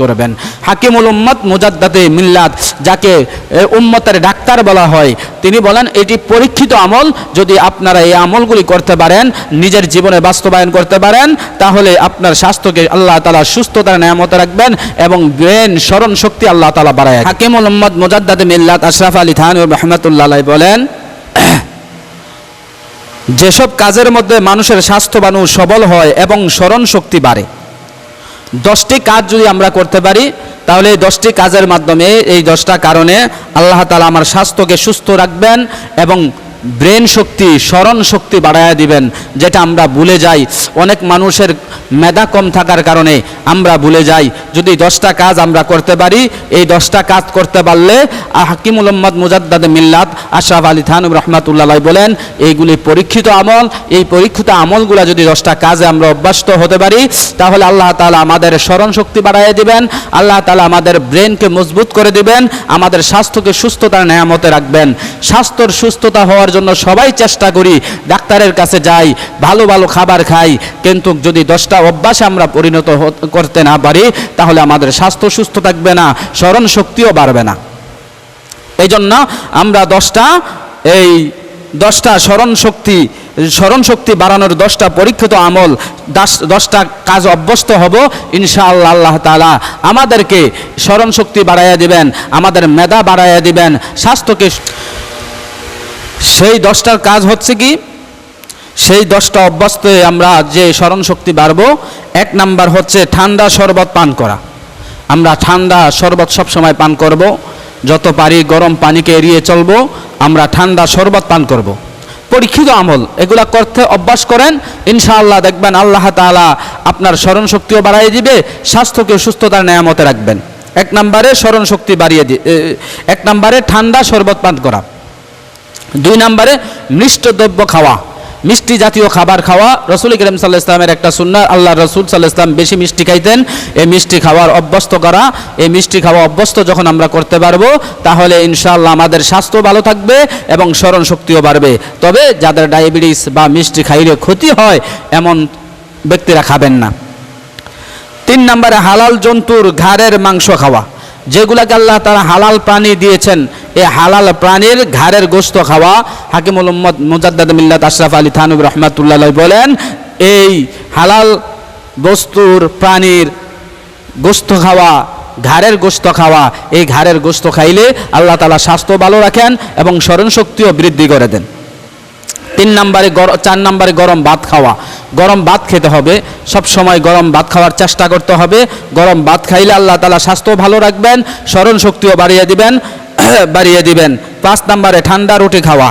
করবেন। হাকিমুল উম্মত মুজাদ্দাদে মিল্লাত, যাকে উম্মতের ডাক্তার বলা হয়, তিনি বলেন এটি পরীক্ষিত আমল। যদি আপনারা এই আমলগুলি করতে পারেন, নিজের জীবনে বাস্তবায়ন করতে পারেন, তাহলে আপনার স্বাস্থ্যকে আল্লাহ তাআলা সুস্থতার নিয়ামতে রাখবেন এবং ব্রেন স্মরণ শক্তি আল্লাহ তাআলা বাড়ায়। হাকিমুল উম্মত মুজাদ্দাদে মিল্লাত আশরাফ আলী থানভী রাহমাতুল্লাহ আলাইহি বলেন, যেসব কাজের মধ্যে মানুষের স্বাস্থ্যবান ও সবল হয় এবং স্মরণ শক্তি বাড়ে, 10টি কাজ যদি আমরা করতে পারি, তাহলে এই 10টি কাজের মাধ্যমে, এই 10টা কারণে আল্লাহ তাআলা আমার স্বাস্থ্যকে সুস্থ রাখবেন এবং ব্রেন শক্তি, স্মরণ শক্তি বাড়ায়া দিবেন, যেটা আমরা ভুলে যাই। অনেক মানুষের মেধা কম থাকার কারণে আমরা ভুলে যাই। যদি 10টা কাজ আমরা করতে পারি, এই 10টা কাজ করতে পারলে হাকিমুল উম্মত মুজাদ্দাদে মিল্লাত আশরাফ আলী থানভী রাহমাতুল্লাহ আলাইহি বলেন, এইগুলি পরীক্ষিত আমল। এই পরীক্ষিত আমলগুলো যদি 10টা কাজে আমরা অভ্যস্ত হতে পারি, তাহলে আল্লাহ তাআলা আমাদের স্মরণ শক্তি বাড়াইয়া দিবেন, আল্লাহ তাআলা আমাদের ব্রেনকে মজবুত করে দিবেন, আমাদের স্বাস্থ্যকে সুস্থতার নিয়ামতে রাখবেন। স্বাস্থ্যর সুস্থতা হওয়ার জন্য সবাই চেষ্টা করি, ডাক্তারের কাছে যাই, ভালো ভালো খাবার খাই, কিন্তু যদি 10টা অভ্যাসে আমরা পরিণত করতে না পারি, তাহলে আমাদের স্বাস্থ্য সুস্থ থাকবে না, স্মরণ শক্তিও বাড়বে না। এই জন্য আমরা 10টা স্মরণ শক্তি বাড়ানোর 10টা পরীক্ষিত আমল, 10টা কাজ অভ্যস্ত হব, ইনশাআল্লাহ আল্লাহ তাআলা আমাদেরকে স্মরণ শক্তি বাড়াইয়া দিবেন, আমাদের মেধা বাড়াইয়া দিবেন, স্বাস্থ্যকে। সেই 10টার কাজ হচ্ছে কি, সেই 10টা অভ্যস্ত আমরা যে স্মরণ শক্তি বাড়বো, 1 নাম্বার হচ্ছে ঠান্ডা শরবত পান করা। আমরা ঠান্ডা শরবত সবসময় পান করব, যত পারি গরম পানিকে এড়িয়ে চলবো, আমরা ঠান্ডা শরবত পান করব। পরীক্ষিত আমল, এগুলা করতে অভ্যাস করেন, ইনশাআল্লাহ দেখবেন আল্লাহ তাআলা আপনার স্মরণ শক্তিও বাড়াই দিবে, স্বাস্থ্যকে সুস্থতার নিয়ামতে রাখবেন। 1 নম্বরে স্মরণ শক্তি বাড়িয়ে 1 নম্বরে ঠান্ডা শরবত পান করা। 2 নম্বরে মিষ্ট দ্রব্য খাওয়া, মিষ্টি জাতীয় খাবার খাওয়া। রাসূল করিম সাল্লাল্লাহু আলাইহি ওয়াসাল্লামের একটা সুন্নাহ, আল্লাহ রাসূল সাল্লাল্লাহু আলাইহি ওয়াসাল্লাম বেশি মিষ্টি খাইতেন। এই মিষ্টি খাওয়ার অভ্যস্ত করা, এই মিষ্টি খাওয়া অভ্যস্ত যখন আমরা করতে পারবো, তাহলে ইনশাআল্লাহ আমাদের স্বাস্থ্য ভালো থাকবে এবং স্মরণ শক্তিও বাড়বে। তবে যাদের ডায়াবেটিস বা মিষ্টি খাইলে ক্ষতি হয়, এমন ব্যক্তিরা খাবেন না। 3 নম্বরে হালাল জন্তুর ঘাড়ের মাংস খাওয়া, যেগুলাকে আল্লাহ তাআলা হালাল প্রাণী দিয়েছেন, এই হালাল প্রাণীর ঘাড়ের গোশত খাওয়া। হাকিমুল উম্মত মুজাদ্দাদে মিল্লাত আশরাফ আলী থানভী রাহমাতুল্লাহ আলাইহি বলেন, এই হালাল বস্তুর প্রাণীর গোশত খাওয়া, ঘাড়ের গোশত খাওয়া, এই ঘাড়ের গোশত খাইলে আল্লাহ তাআলা স্বাস্থ্য ভালো রাখেন এবং স্মরণ শক্তিও বৃদ্ধি করে দেন। 4 নম্বরে গরম ভাত খাওয়া। গরম ভাত খেতে হবে, সব সময় গরম ভাত খাওয়ার চেষ্টা করতে হবে। গরম ভাত খাইলে আল্লাহ তাআলা স্বাস্থ্য ভালো রাখবেন, স্মরণ শক্তিও বাড়িয়ে দিবেন। 5 নম্বরে ঠান্ডা রুটি খাওয়া।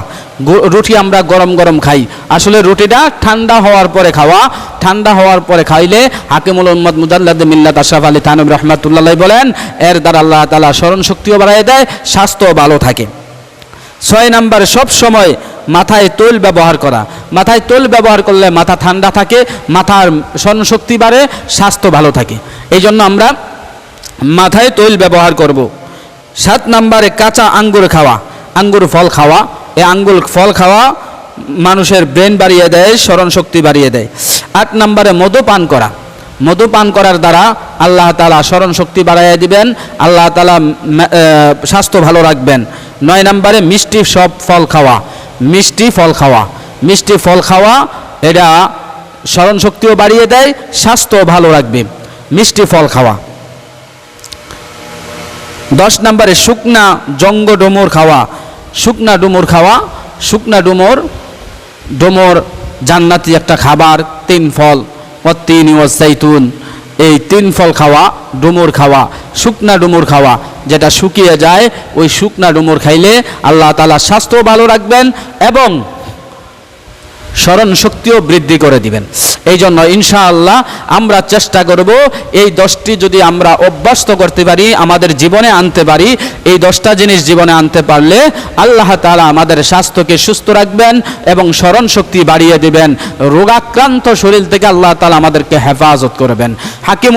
রুটি আমরা গরম গরম খাই, আসলে রুটিটা ঠান্ডা হওয়ার পরে খাওয়া। ঠান্ডা হওয়ার পরে খাইলে হাকিমুল উম্মত মুজাদ্দাদে মিল্লাত আশরাফ আলী থানভী রাহমাতুল্লাহ আলাইহি বলেন, এর দ্বারা আল্লাহ তাআলা স্মরণ শক্তিও বাড়িয়ে দেয়, স্বাস্থ্য ভালো থাকে। 6 নম্বরে সব সময় মাথায় তৈল ব্যবহার করা। মাথায় তৈল ব্যবহার করলে মাথা ঠান্ডা থাকে, মাথার স্মরণ শক্তি বাড়ে, স্বাস্থ্য ভালো থাকে। এই জন্য আমরা মাথায় তৈল ব্যবহার করব। 7 নম্বরে কাঁচা আঙ্গুর খাওয়া, আঙ্গুর ফল খাওয়া। এই আঙ্গুর ফল খাওয়া মানুষের ব্রেন বাড়িয়ে দেয়, স্মরণ শক্তি বাড়িয়ে দেয়। 8 নম্বরে মধু পান করা। মধু পান করার দ্বারা আল্লাহ তাআলা স্মরণ শক্তি বাড়াইয়া দিবেন, আল্লাহ তাআলা স্বাস্থ্য ভালো রাখবেন। 9 নম্বরে মিষ্টি ফল খাওয়া। মিষ্টি ফল খাওয়া এটা স্মরণ শক্তিও বাড়িয়ে দেয়, স্বাস্থ্য ভালো রাখবে, মিষ্টি ফল খাওয়া। 10 নম্বরে শুকনা জঙ্গ ডুমুর খাওয়া। শুকনা ডুমুর জান্নাতি একটা খাবার। 3 ফল, ওয়াত্তিন ওয়াজ্জাইতুন, এই 3 ফল খাওয়া, ডুমুর খাওয়া, শুকনা ডুমুর খাওয়া, যেটা শুকিয়ে যায়, ওই শুকনা ডুমুর খাইলে আল্লাহ তাআলা স্বাস্থ্য ভালো রাখবেন এবং স্মরণ শক্তিও বৃদ্ধি করে দিবেন। এই জন্য ইনশাআল্লাহ আমরা চেষ্টা করব, এই 10টি যদি আমরা অভ্যস্ত করতে পারি, আমাদের জীবনে আনতে পারি, এই 10টা জিনিস জীবনে আনতে পারলে আল্লাহ তাআলা আমাদের স্বাস্থ্যকে সুস্থ রাখবেন এবং স্মরণ শক্তি বাড়িয়ে দিবেন। রোগাক্রান্ত শরীর থেকে আল্লাহ তাআলা আমাদেরকে হেফাজত করবেন। হাকিম